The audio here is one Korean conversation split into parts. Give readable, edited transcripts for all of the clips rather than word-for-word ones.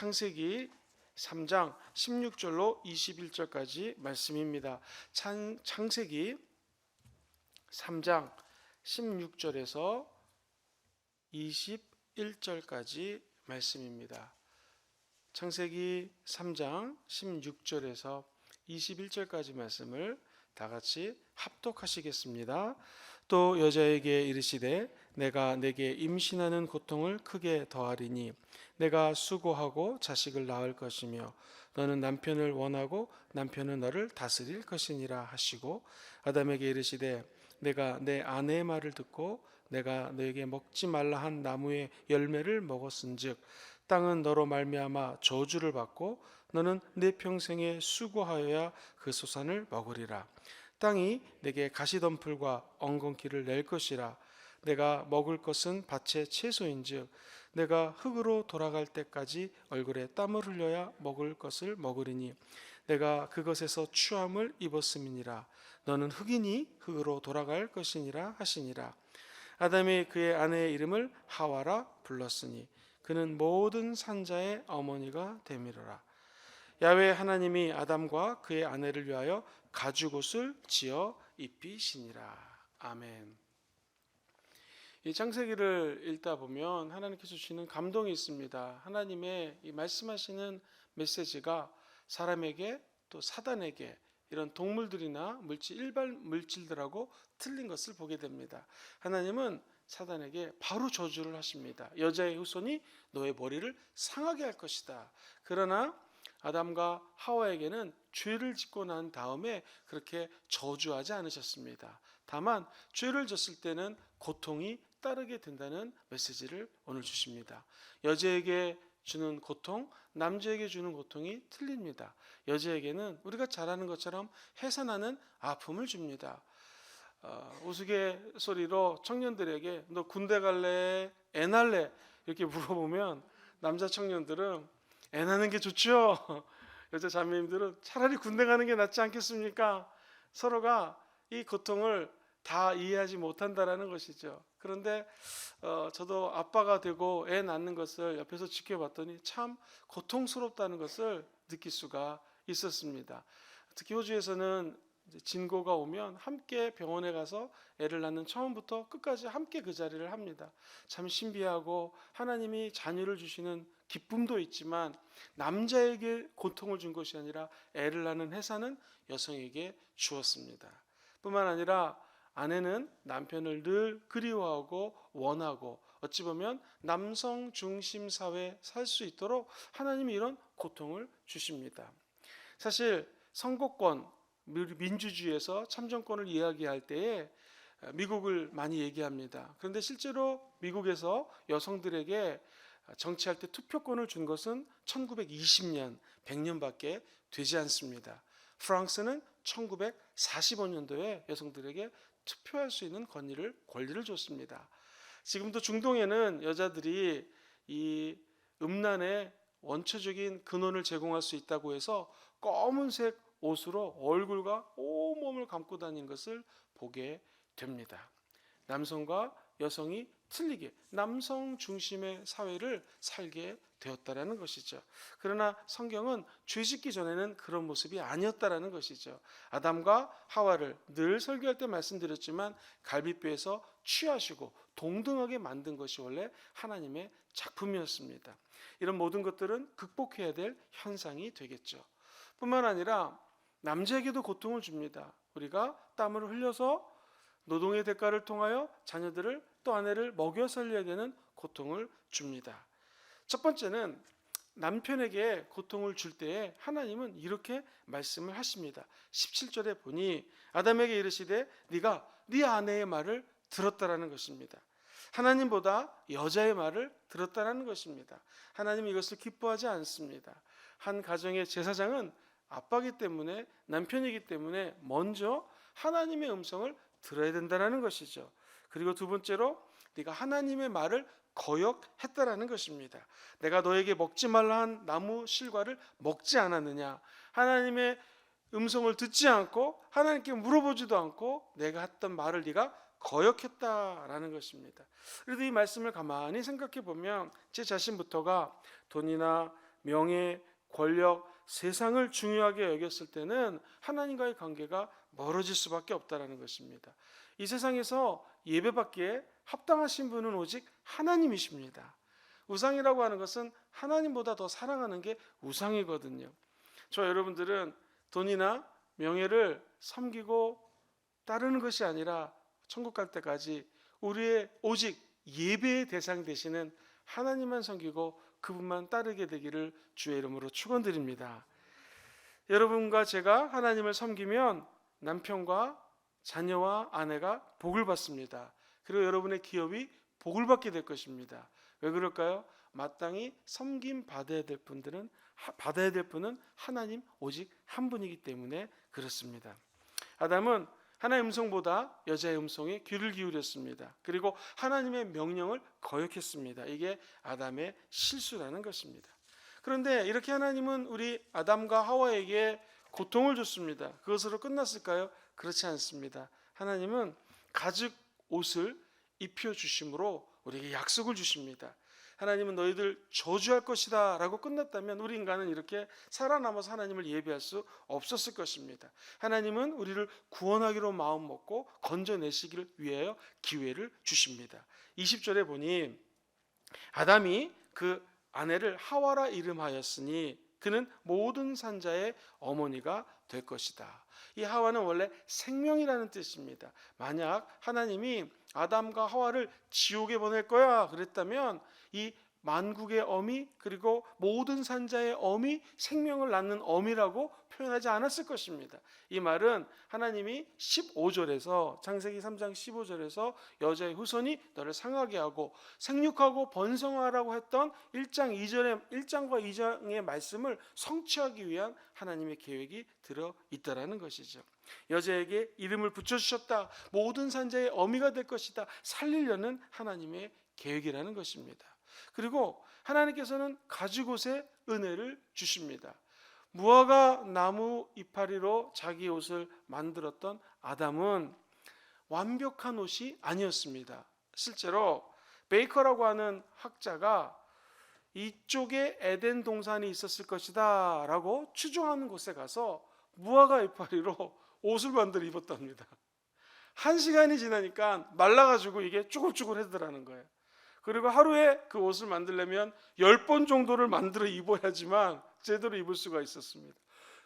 창세기 3장 16절로 21절까지 말씀입니다. 창세기 3장 16절에서 21절까지 말씀입니다. 창세기 3장 16절에서 21절까지 말씀을 다 같이 합독하시겠습니다. 또 여자에게 이르시되 내가 내게 임신하는 고통을 크게 더하리니 내가 수고하고 자식을 낳을 것이며 너는 남편을 원하고 남편은 너를 다스릴 것이니라 하시고 아담에게 이르시되 내가 내 아내의 말을 듣고 내가 너에게 먹지 말라 한 나무의 열매를 먹었은즉 땅은 너로 말미암아 저주를 받고 너는 내 평생에 수고하여야 그 소산을 먹으리라. 땅이 내게 가시덤불과 엉겅퀴를 낼 것이라. 내가 먹을 것은 밭의 채소인즉 내가 흙으로 돌아갈 때까지 얼굴에 땀을 흘려야 먹을 것을 먹으리니 내가 그것에서 추함을 입었음이니라. 너는 흙이니 흙으로 돌아갈 것이니라 하시니라. 아담이 그의 아내의 이름을 하와라 불렀으니 그는 모든 산자의 어머니가 되미로라. 야훼 하나님이 아담과 그의 아내를 위하여 가죽옷을 지어 입히시니라. 아멘. 이 창세기를 읽다 보면 하나님께서 주시는 감동이 있습니다. 하나님의 이 말씀하시는 메시지가 사람에게 또 사단에게 이런 동물들이나 일반 물질들하고 틀린 것을 보게 됩니다. 하나님은 사단에게 바로 저주를 하십니다. 여자의 후손이 너의 머리를 상하게 할 것이다. 그러나 아담과 하와에게는 죄를 짓고 난 다음에 그렇게 저주하지 않으셨습니다. 다만 죄를 졌을 때는 고통이 따르게 된다는 메시지를 오늘 주십니다. 여자에게 주는 고통, 남자에게 주는 고통이 틀립니다. 여자에게는 우리가 잘 아는 것처럼 해산하는 아픔을 줍니다. 우스갯소리로 청년들에게 너 군대 갈래? 애 날래? 이렇게 물어보면 남자 청년들은 애 낳는 게 좋죠. 여자 자매님들은 차라리 군대 가는 게 낫지 않겠습니까? 서로가 이 고통을 다 이해하지 못한다라는 것이죠. 그런데 저도 아빠가 되고 애 낳는 것을 옆에서 지켜봤더니 참 고통스럽다는 것을 느낄 수가 있었습니다. 특히 호주에서는 진고가 오면 함께 병원에 가서 애를 낳는 처음부터 끝까지 함께 그 자리를 합니다. 참 신비하고 하나님이 자녀를 주시는 기쁨도 있지만 남자에게 고통을 준 것이 아니라 애를 낳는 해산은 여성에게 주었습니다. 뿐만 아니라 아내는 남편을 늘 그리워하고 원하고 어찌 보면 남성 중심 사회에 살 수 있도록 하나님이 이런 고통을 주십니다. 사실 선거권, 민주주의에서 참정권을 이야기할 때에 미국을 많이 얘기합니다. 그런데 실제로 미국에서 여성들에게 정치할 때 투표권을 준 것은 1920년, 100년밖에 되지 않습니다. 프랑스는 1945년도에 여성들에게 투표할 수 있는 권리를 줬습니다. 지금도 중동에는 여자들이 이 음란의 원초적인 근원을 제공할 수 있다고 해서 검은색 옷으로 얼굴과 온몸을 감고 다니는 것을 보게 됩니다. 남성과 여성이 틀리게 남성 중심의 사회를 살게 되었다라는 것이죠. 그러나 성경은 죄 짓기 전에는 그런 모습이 아니었다라는 것이죠. 아담과 하와를 늘 설교할 때 말씀드렸지만 갈비뼈에서 취하시고 동등하게 만든 것이 원래 하나님의 작품이었습니다. 이런 모든 것들은 극복해야 될 현상이 되겠죠. 뿐만 아니라 남자에게도 고통을 줍니다. 우리가 땀을 흘려서 노동의 대가를 통하여 자녀들을 또 아내를 먹여 살려야 되는 고통을 줍니다. 첫 번째는 남편에게 고통을 줄 때에 하나님은 이렇게 말씀을 하십니다. 17절에 보니 아담에게 이르시되 네가 네 아내의 말을 들었다라는 것입니다. 하나님보다 여자의 말을 들었다라는 것입니다. 하나님은 이것을 기뻐하지 않습니다. 한 가정의 제사장은 아빠이기 때문에 남편이기 때문에 먼저 하나님의 음성을 들어야 된다는 것이죠. 그리고 두 번째로 네가 하나님의 말을 거역했다라는 것입니다. 내가 너에게 먹지 말라 한 나무 실과를 먹지 않았느냐. 하나님의 음성을 듣지 않고 하나님께 물어보지도 않고 내가 했던 말을 네가 거역했다라는 것입니다. 그래도 이 말씀을 가만히 생각해 보면 제 자신부터가 돈이나 명예, 권력, 세상을 중요하게 여겼을 때는 하나님과의 관계가 멀어질 수밖에 없다라는 것입니다. 이 세상에서 예배받기에 합당하신 분은 오직 하나님이십니다. 우상이라고 하는 것은 하나님보다 더 사랑하는 게 우상이거든요. 저 여러분들은 돈이나 명예를 섬기고 따르는 것이 아니라 천국 갈 때까지 우리의 오직 예배의 대상 되시는 하나님만 섬기고 그분만 따르게 되기를 주의 이름으로 축원드립니다. 여러분과 제가 하나님을 섬기면 남편과 자녀와 아내가 복을 받습니다. 그리고 여러분의 기업이 복을 받게 될 것입니다. 왜 그럴까요? 마땅히 섬김 받아야 될 분은 하나님 오직 한 분이기 때문에 그렇습니다. 아담은 하나님의 음성보다 여자의 음성에 귀를 기울였습니다. 그리고 하나님의 명령을 거역했습니다. 이게 아담의 실수라는 것입니다. 그런데 이렇게 하나님은 우리 아담과 하와에게 고통을 줬습니다. 그것으로 끝났을까요? 그렇지 않습니다. 하나님은 가죽 옷을 입혀주심으로 우리에게 약속을 주십니다. 하나님은 너희들 저주할 것이다 라고 끝났다면 우리 인간은 이렇게 살아남아서 하나님을 예배할 수 없었을 것입니다. 하나님은 우리를 구원하기로 마음먹고 건져내시기를 위하여 기회를 주십니다. 20절에 보니 아담이 그 아내를 하와라 이름하였으니 그는 모든 산자의 어머니가 될 것이다. 이 하와는 원래 생명이라는 뜻입니다. 만약 하나님이 아담과 하와를 지옥에 보낼 거야 그랬다면 이 만국의 어미 그리고 모든 산자의 어미 생명을 낳는 어미라고 표현하지 않았을 것입니다. 이 말은 하나님이 15절에서 창세기 3장 15절에서 여자의 후손이 너를 상하게 하고 생육하고 번성하라고 했던 1장과 2장의 말씀을 성취하기 위한 하나님의 계획이 들어 있다라는 것이죠. 여자에게 이름을 붙여주셨다. 모든 산자의 어미가 될 것이다. 살리려는 하나님의 계획이라는 것입니다. 그리고 하나님께서는 가죽옷에 은혜를 주십니다. 무화과 나무 이파리로 자기 옷을 만들었던 아담은 완벽한 옷이 아니었습니다. 실제로 베이커라고 하는 학자가 이쪽에 에덴 동산이 있었을 것이다 라고 추정하는 곳에 가서 무화과 이파리로 옷을 만들어 입었답니다. 1시간이 지나니까 말라가지고 이게 쭈글쭈글해지더라는 거예요. 그리고 하루에 그 옷을 만들려면 10번 정도를 만들어 입어야지만 제대로 입을 수가 있었습니다.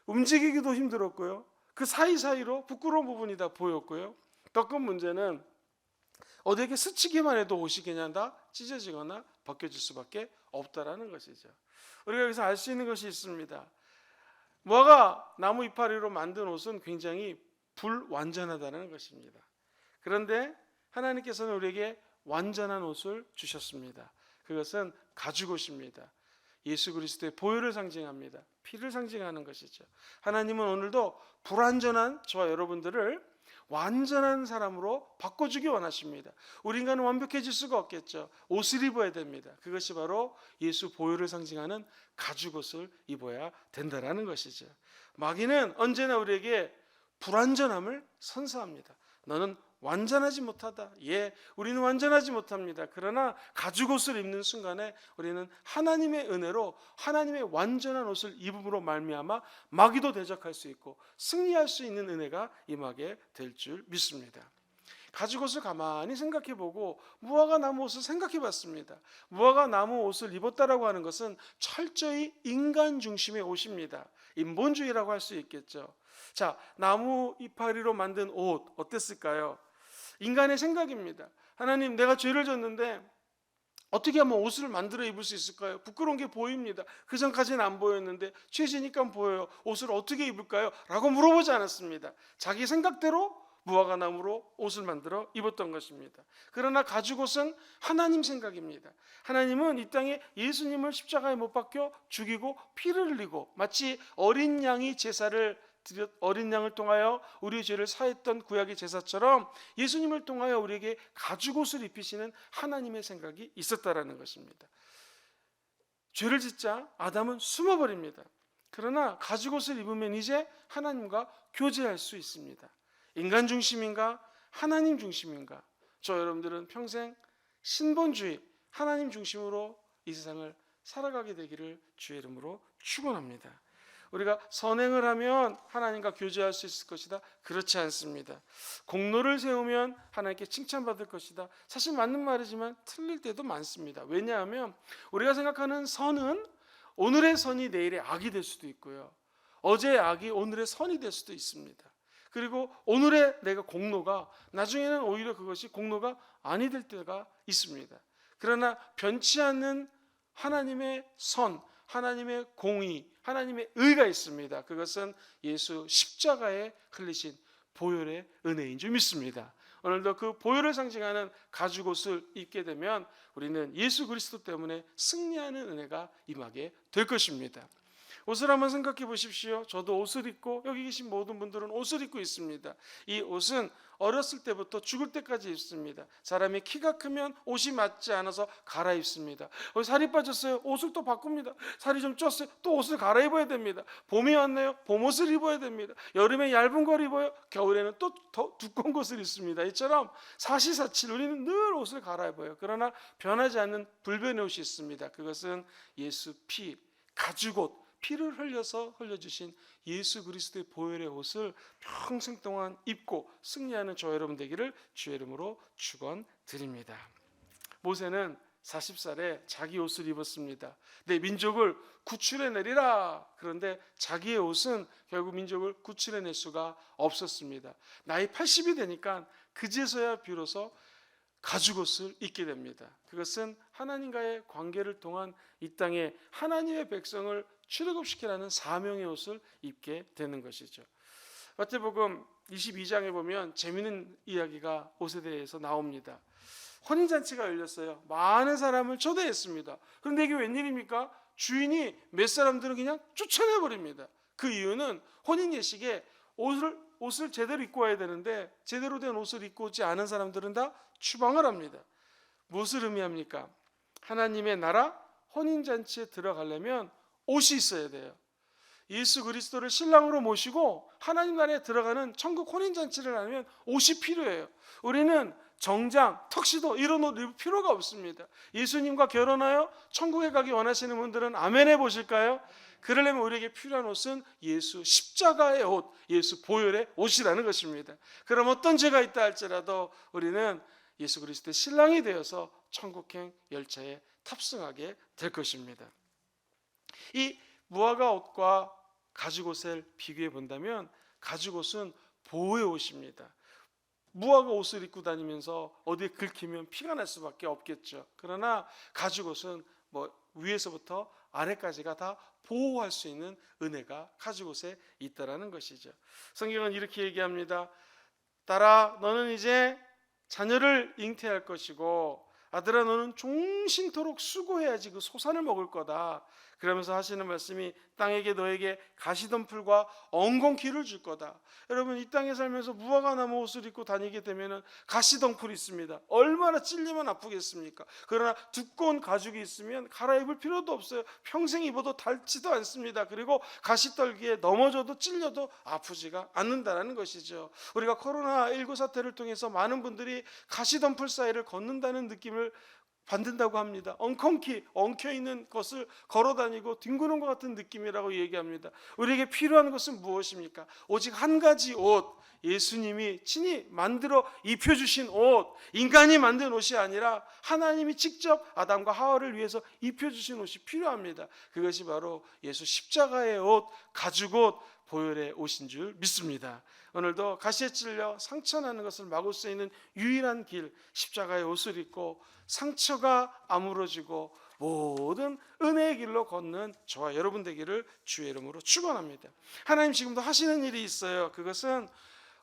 움직이기도 힘들었고요. 그 사이사이로 부끄러운 부분이 다 보였고요. 더 큰 문제는 어디에게 스치기만 해도 옷이 그냥 다 찢어지거나 벗겨질 수밖에 없다라는 것이죠. 우리가 여기서 알 수 있는 것이 있습니다. 무화과 나무 이파리로 만든 옷은 굉장히 불완전하다는 것입니다. 그런데 하나님께서는 우리에게 완전한 옷을 주셨습니다. 그것은 가죽옷입니다. 예수 그리스도의 보혈을 상징합니다. 피를 상징하는 것이죠. 하나님은 오늘도 불완전한 저와 여러분들을 완전한 사람으로 바꿔주기 원하십니다. 우리 인간은 완벽해질 수가 없겠죠. 옷을 입어야 됩니다. 그것이 바로 예수 보혈을 상징하는 가죽옷을 입어야 된다라는 것이죠. 마귀는 언제나 우리에게 불완전함을 선사합니다. 너는 완전하지 못하다. 예, 우리는 완전하지 못합니다. 그러나 가죽옷을 입는 순간에 우리는 하나님의 은혜로 하나님의 완전한 옷을 입음으로 말미암아 마귀도 대적할 수 있고 승리할 수 있는 은혜가 임하게 될 줄 믿습니다. 가죽옷을 가만히 생각해보고 무화과 나무 옷을 생각해봤습니다. 무화과 나무 옷을 입었다라고 하는 것은 철저히 인간 중심의 옷입니다. 인본주의라고 할 수 있겠죠. 자, 나무 이파리로 만든 옷 어땠을까요? 인간의 생각입니다. 하나님, 내가 죄를 졌는데 어떻게 하면 옷을 만들어 입을 수 있을까요? 부끄러운 게 보입니다. 그 전까지는 안 보였는데 죄지니까 보여요. 옷을 어떻게 입을까요? 라고 물어보지 않았습니다. 자기 생각대로 무화과 나무로 옷을 만들어 입었던 것입니다. 그러나 가죽옷은 하나님 생각입니다. 하나님은 이 땅에 예수님을 십자가에 못 박혀 죽이고 피를 흘리고 마치 어린 양이 제사를 어린 양을 통하여 우리의 죄를 사했던 구약의 제사처럼 예수님을 통하여 우리에게 가죽옷을 입히시는 하나님의 생각이 있었다라는 것입니다. 죄를 짓자 아담은 숨어버립니다. 그러나 가죽옷을 입으면 이제 하나님과 교제할 수 있습니다. 인간 중심인가 하나님 중심인가? 저 여러분들은 평생 신본주의 하나님 중심으로 이 세상을 살아가게 되기를 주의 이름으로 축원합니다. 우리가 선행을 하면 하나님과 교제할 수 있을 것이다. 그렇지 않습니다. 공로를 세우면 하나님께 칭찬받을 것이다. 사실 맞는 말이지만 틀릴 때도 많습니다. 왜냐하면 우리가 생각하는 선은 오늘의 선이 내일의 악이 될 수도 있고요. 어제의 악이 오늘의 선이 될 수도 있습니다. 그리고 오늘의 내가 공로가 나중에는 오히려 그것이 공로가 아니 될 때가 있습니다. 그러나 변치 않는 하나님의 선, 하나님의 공의, 하나님의 의가 있습니다. 그것은 예수 십자가에 흘리신 보혈의 은혜인 줄 믿습니다. 오늘도 그 보혈을 상징하는 가죽옷을 입게 되면 우리는 예수 그리스도 때문에 승리하는 은혜가 임하게 될 것입니다. 옷을 한번 생각해 보십시오. 저도 옷을 입고 여기 계신 모든 분들은 옷을 입고 있습니다. 이 옷은 어렸을 때부터 죽을 때까지 입습니다. 사람이 키가 크면 옷이 맞지 않아서 갈아입습니다. 살이 빠졌어요. 옷을 또 바꿉니다. 살이 좀 쪘어요. 또 옷을 갈아입어야 됩니다. 봄이 왔네요. 봄옷을 입어야 됩니다. 여름에 얇은 걸 입어요. 겨울에는 또 더 두꺼운 것을 입습니다. 이처럼 사시사철 우리는 늘 옷을 갈아입어요. 그러나 변하지 않는 불변의 옷이 있습니다. 그것은 예수 피, 가죽옷, 피를 흘려서 흘려주신 예수 그리스도의 보혈의 옷을 평생 동안 입고 승리하는 저 여러분 되기를 주의 이름으로 축원드립니다. 모세는 40살에 자기 옷을 입었습니다. 내 민족을 구출해내리라. 그런데 자기의 옷은 결국 민족을 구출해낼 수가 없었습니다. 나이 80이 되니까 그제서야 비로소 가죽옷을 입게 됩니다. 그것은 하나님과의 관계를 통한 이 땅에 하나님의 백성을 출애굽시키라는 사명의 옷을 입게 되는 것이죠. 마태복음 22장에 보면 재미있는 이야기가 옷에 대해서 나옵니다. 혼인잔치가 열렸어요. 많은 사람을 초대했습니다. 그런데 이게 웬일입니까? 주인이 몇 사람들은 그냥 쫓아내버립니다. 그 이유는 혼인 예식에 옷을 제대로 입고 와야 되는데 제대로 된 옷을 입고 오지 않은 사람들은 다 추방을 합니다. 무엇을 의미합니까? 하나님의 나라 혼인잔치에 들어가려면 옷이 있어야 돼요. 예수 그리스도를 신랑으로 모시고 하나님 나라에 들어가는 천국 혼인잔치를 하려면 옷이 필요해요. 우리는 정장, 턱시도 이런 옷 입을 필요가 없습니다. 예수님과 결혼하여 천국에 가기 원하시는 분들은 아멘 해보실까요? 그러려면 우리에게 필요한 옷은 예수 십자가의 옷, 예수 보혈의 옷이라는 것입니다. 그럼 어떤 죄가 있다 할지라도 우리는 예수 그리스도의 신랑이 되어서 천국행 열차에 탑승하게 될 것입니다. 이 무화과 옷과 가죽옷을 비교해 본다면 가죽옷은 보호의 옷입니다. 무화과 옷을 입고 다니면서 어디에 긁히면 피가 날 수밖에 없겠죠. 그러나 가죽옷은 위에서부터 아래까지가 다 보호할 수 있는 은혜가 가죽옷에 있다라는 것이죠. 성경은 이렇게 얘기합니다. 딸아, 너는 이제 자녀를 잉태할 것이고 아들아, 너는 종신토록 수고해야지 그 소산을 먹을 거다. 그러면서 하시는 말씀이 땅에게 너에게 가시덤불과 엉겅퀴를 줄 거다. 여러분, 이 땅에 살면서 무화과 나무 옷을 입고 다니게 되면 가시덤불이 있습니다. 얼마나 찔리면 아프겠습니까? 그러나 두꺼운 가죽이 있으면 갈아입을 필요도 없어요. 평생 입어도 닳지도 않습니다. 그리고 가시떨기에 넘어져도 찔려도 아프지가 않는다는 것이죠. 우리가 코로나19 사태를 통해서 많은 분들이 가시덤불 사이를 걷는다는 느낌을 받는다고 합니다. 엉겅퀴, 엉켜있는 것을 걸어다니고 뒹구는 것 같은 느낌이라고 얘기합니다. 우리에게 필요한 것은 무엇입니까? 오직 한 가지 옷, 예수님이 친히 만들어 입혀주신 옷, 인간이 만든 옷이 아니라 하나님이 직접 아담과 하와를 위해서 입혀주신 옷이 필요합니다. 그것이 바로 예수 십자가의 옷, 가죽옷, 보혈의 옷인 줄 믿습니다. 오늘도 가시에 찔려 상처나는 것을 막을 수 있는 유일한 길, 십자가의 옷을 입고 상처가 아물어지고 모든 은혜의 길로 걷는 저와 여러분 되기를 주의 이름으로 축원합니다. 하나님 지금도 하시는 일이 있어요. 그것은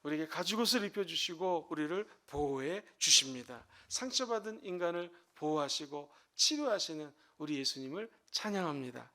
우리에게 가죽옷을 입혀주시고 우리를 보호해 주십니다. 상처받은 인간을 보호하시고 치료하시는 우리 예수님을 찬양합니다.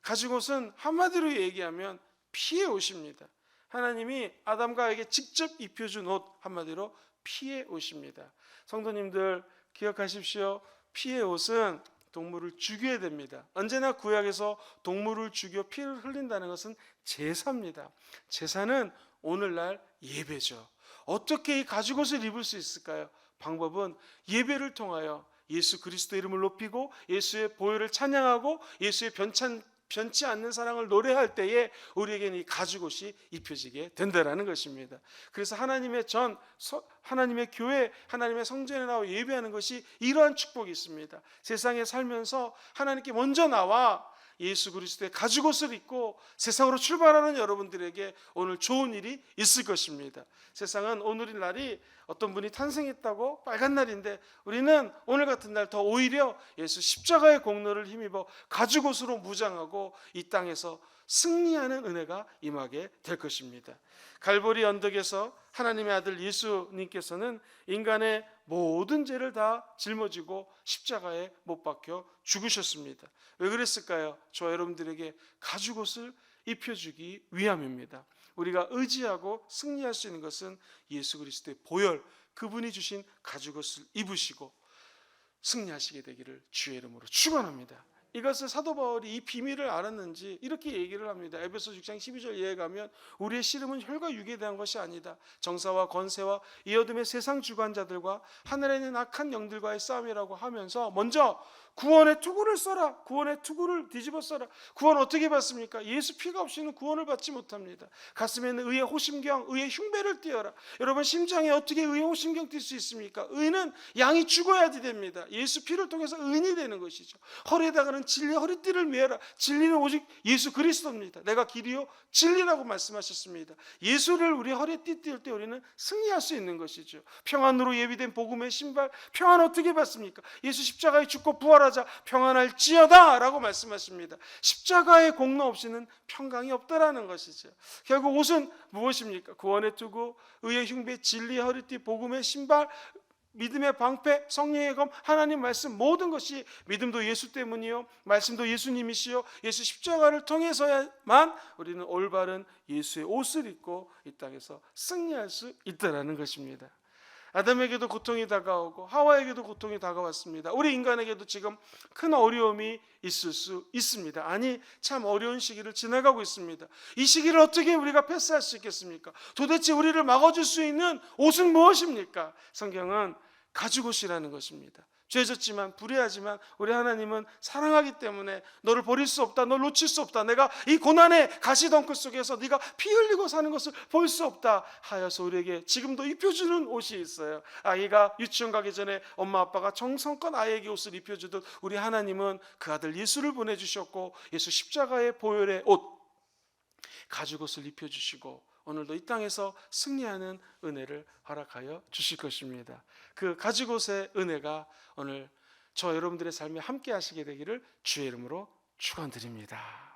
가죽옷은 한마디로 얘기하면 피의 옷입니다. 하나님이 아담과 에게 직접 입혀준 옷, 한마디로 피의 옷입니다. 성도님들 기억하십시오. 피의 옷은 동물을 죽여야 됩니다. 언제나 구약에서 동물을 죽여 피를 흘린다는 것은 제사입니다. 제사는 오늘날 예배죠. 어떻게 이 가죽옷을 입을 수 있을까요? 방법은 예배를 통하여 예수 그리스도의 이름을 높이고 예수의 보혈을 찬양하고 예수의 변치 않는 사랑을 노래할 때에 우리에게는 이 가죽옷이 입혀지게 된다라는 것입니다. 그래서 하나님의 교회, 하나님의 성전에 나와 예배하는 것이 이러한 축복이 있습니다. 세상에 살면서 하나님께 먼저 나와 예수 그리스도의 가죽옷을 입고 세상으로 출발하는 여러분들에게 오늘 좋은 일이 있을 것입니다. 세상은 오늘의 날이 어떤 분이 탄생했다고 빨간 날인데 우리는 오늘 같은 날 더 오히려 예수 십자가의 공로를 힘입어 가죽옷으로 무장하고 이 땅에서 승리하는 은혜가 임하게 될 것입니다. 갈보리 언덕에서 하나님의 아들 예수님께서는 인간의 모든 죄를 다 짊어지고 십자가에 못 박혀 죽으셨습니다. 왜 그랬을까요? 저 여러분들에게 가죽옷을 입혀주기 위함입니다. 우리가 의지하고 승리할 수 있는 것은 예수 그리스도의 보혈, 그분이 주신 가죽옷을 입으시고 승리하시게 되기를 주의 이름으로 축원합니다. 이것을 사도 바울이 이 비밀을 알았는지 이렇게 얘기를 합니다. 에베소 6장 12절 이하에 가면 우리의 씨름은 혈과 육에 대한 것이 아니다. 정사와 권세와 이 어둠의 세상 주관자들과 하늘에 있는 악한 영들과의 싸움이라고 하면서 먼저 구원의 투구를 써라. 구원의 투구를 뒤집어 써라. 구원 어떻게 받습니까? 예수 피가 없이는 구원을 받지 못합니다. 가슴에는 의의 호심경, 의의 흉배를 띄어라. 여러분 심장에 어떻게 의의 호심경 띌 수 있습니까? 의는 양이 죽어야 됩니다. 예수 피를 통해서 의인이 되는 것이죠. 허리에다가는 진리의 허리띠를 매라. 진리는 오직 예수 그리스도입니다. 내가 길이요 진리라고 말씀하셨습니다. 예수를 우리 허리에 띠 때 우리는 승리할 수 있는 것이죠. 평안으로 예비된 복음의 신발, 평안 어떻게 받습니까? 예수 십자가에 죽고 부활하자 평안할지어다 라고 말씀하십니다. 십자가의 공로 없이는 평강이 없다라는 것이죠. 결국 옷은 무엇입니까? 구원의 투구, 의의 흉배, 진리의 허리띠, 복음의 신발, 믿음의 방패, 성령의 검, 하나님 말씀, 모든 것이 믿음도 예수 때문이요 말씀도 예수님이시요 예수 십자가를 통해서야만 우리는 올바른 예수의 옷을 입고 이 땅에서 승리할 수 있다라는 것입니다. 아담에게도 고통이 다가오고 하와에게도 고통이 다가왔습니다. 우리 인간에게도 지금 큰 어려움이 있을 수 있습니다. 아니 참 어려운 시기를 지나가고 있습니다. 이 시기를 어떻게 우리가 패스할 수 있겠습니까? 도대체 우리를 막아줄 수 있는 옷은 무엇입니까? 성경은 가죽옷이라는 것입니다. 죄졌지만 불의하지만 우리 하나님은 사랑하기 때문에 너를 버릴 수 없다, 널 놓칠 수 없다, 내가 이 고난의 가시덩굴 속에서 네가 피 흘리고 사는 것을 볼 수 없다 하여서 우리에게 지금도 입혀주는 옷이 있어요. 아이가 유치원 가기 전에 엄마 아빠가 정성껏 아이에게 옷을 입혀주듯 우리 하나님은 그 아들 예수를 보내주셨고 예수 십자가의 보혈의 옷 가죽옷을 입혀주시고 오늘도 이 땅에서 승리하는 은혜를 허락하여 주실 것입니다. 그 가죽옷의 은혜가 오늘 저 여러분들의 삶에 함께 하시게 되기를 주의 이름으로 축원드립니다.